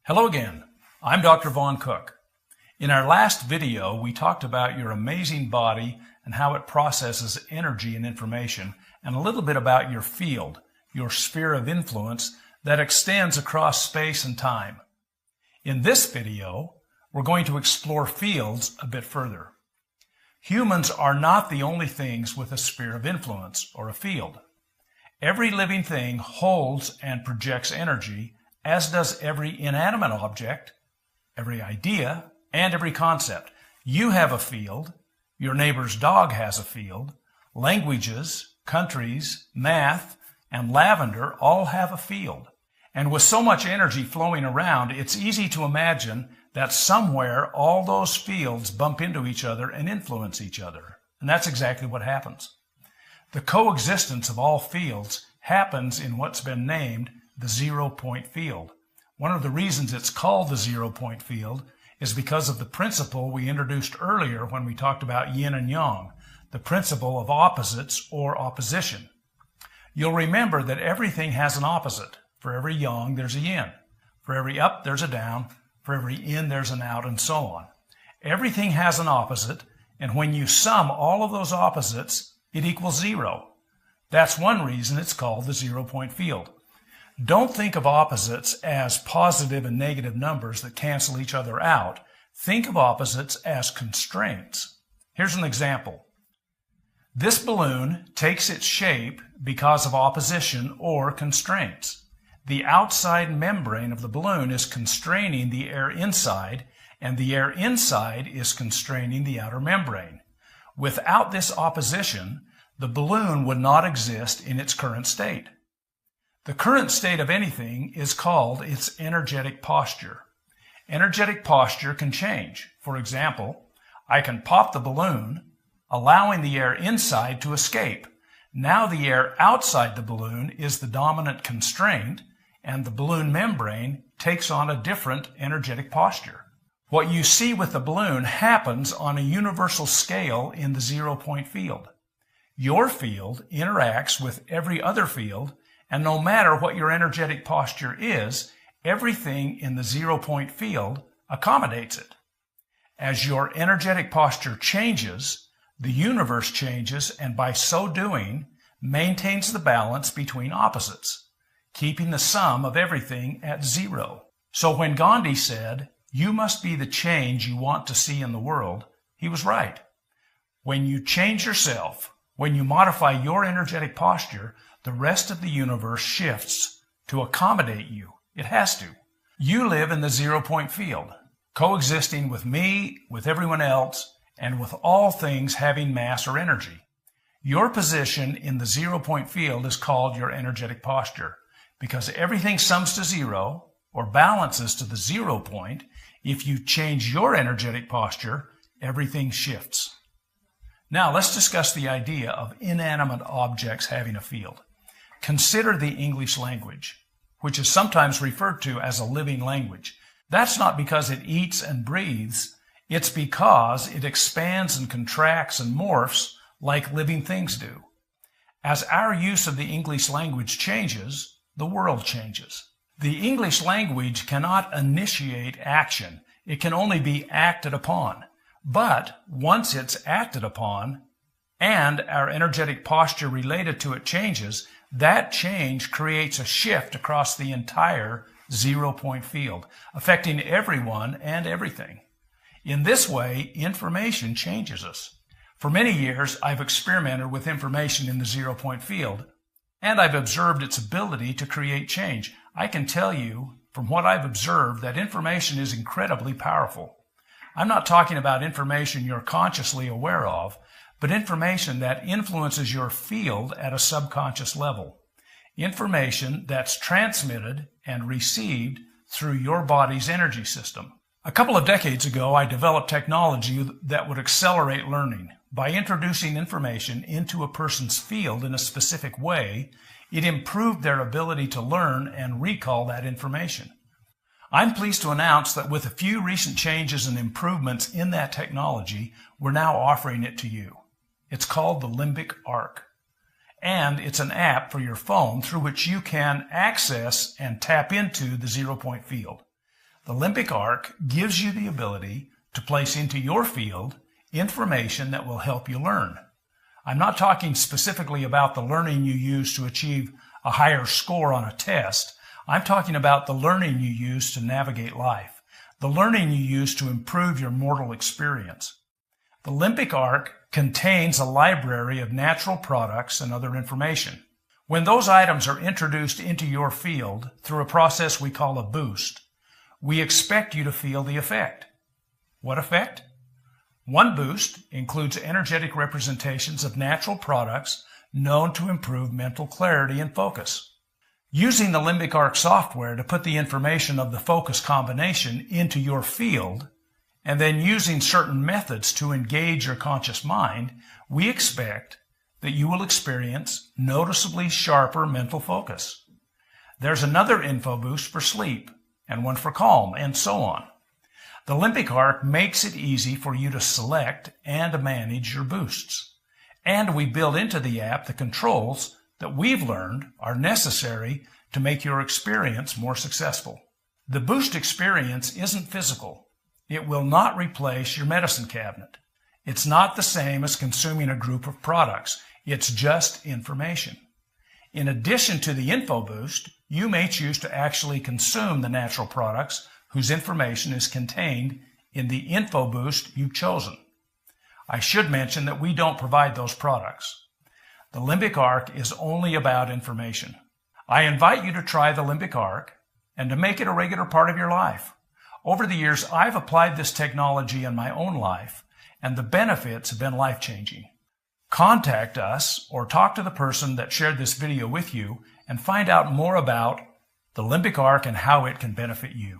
Hello again, I'm Dr. Vaughn Cook. In our last video, we talked about your amazing body and how it processes energy and information, and a little bit about your field, your sphere of influence that extends across space and time. In this video, we're going to explore fields a bit further. Humans are not the only things with a sphere of influence or a field. Every living thing holds and projects energy, as does every inanimate object, every idea, and every concept. You have a field, your neighbor's dog has a field, languages, countries, math, and lavender all have a field. And with so much energy flowing around, it's easy to imagine that somewhere all those fields bump into each other and influence each other. And that's exactly what happens. The coexistence of all fields happens in what's been named the zero-point field. One of the reasons it's called the zero-point field is because of the principle we introduced earlier when we talked about yin and yang, the principle of opposites or opposition. You'll remember that everything has an opposite. For every yang, there's a yin. For every up, there's a down. For every in, there's an out, and so on. Everything has an opposite, and when you sum all of those opposites, it equals zero. That's one reason it's called the zero-point field. Don't think of opposites as positive and negative numbers that cancel each other out. Think of opposites as constraints. Here's an example. This balloon takes its shape because of opposition or constraints. The outside membrane of the balloon is constraining the air inside, and the air inside is constraining the outer membrane. Without this opposition, the balloon would not exist in its current state. The current state of anything is called its energetic posture. Energetic posture can change. For example, I can pop the balloon, allowing the air inside to escape. Now the air outside the balloon is the dominant constraint, and the balloon membrane takes on a different energetic posture. What you see with the balloon happens on a universal scale in the zero-point field. Your field interacts with every other field, and no matter what your energetic posture is, everything in the zero-point field accommodates it. As your energetic posture changes, the universe changes, and by so doing, maintains the balance between opposites, keeping the sum of everything at zero. So when Gandhi said, "You must be the change you want to see in the world," he was right. When you change yourself, when you modify your energetic posture, the rest of the universe shifts to accommodate you. It has to. You live in the zero-point field, coexisting with me, with everyone else, and with all things having mass or energy. Your position in the zero-point field is called your energetic posture, because everything sums to zero, or balances to the 0 point. If you change your energetic posture, everything shifts. Now let's discuss the idea of inanimate objects having a field. Consider the English language, which is sometimes referred to as a living language. That's not because it eats and breathes. It's because it expands and contracts and morphs like living things do. As our use of the English language changes, the world changes. The English language cannot initiate action. It can only be acted upon. But once it's acted upon and our energetic posture related to it changes, that change creates a shift across the entire zero-point field, affecting everyone and everything. In this way, information changes us. For many years, I've experimented with information in the zero-point field, and I've observed its ability to create change. I can tell you from what I've observed that information is incredibly powerful. I'm not talking about information you're consciously aware of, but information that influences your field at a subconscious level. Information that's transmitted and received through your body's energy system. A couple of decades ago, I developed technology that would accelerate learning. By introducing information into a person's field in a specific way, it improved their ability to learn and recall that information. I'm pleased to announce that with a few recent changes and improvements in that technology, we're now offering it to you. It's called the Limbic Arc, and it's an app for your phone through which you can access and tap into the zero-point field. The limbic arc gives you the ability to place into your field information that will help you learn. I'm not talking specifically about the learning you use to achieve a higher score on a test. I'm talking about the learning you use to navigate life, the learning you use to improve your mortal experience. The limbic arc contains a library of natural products and other information. When those items are introduced into your field through a process we call a boost, we expect you to feel the effect. What effect? One boost includes energetic representations of natural products known to improve mental clarity and focus. Using the Limbic Arc software to put the information of the focus combination into your field, and then using certain methods to engage your conscious mind, we expect that you will experience noticeably sharper mental focus. There's another info boost for sleep, and one for calm, and so on. The Limbic Arc makes it easy for you to select and manage your boosts. And we build into the app the controls that we've learned are necessary to make your experience more successful. The boost experience isn't physical. It will not replace your medicine cabinet. It's not the same as consuming a group of products. It's just information. In addition to the info boost, you may choose to actually consume the natural products whose information is contained in the info boost you've chosen. I should mention that we don't provide those products. The Limbic Arc is only about information. I invite you to try the Limbic Arc and to make it a regular part of your life. Over the years, I've applied this technology in my own life, and the benefits have been life-changing. Contact us or talk to the person that shared this video with you and find out more about the Limbic Arc and how it can benefit you.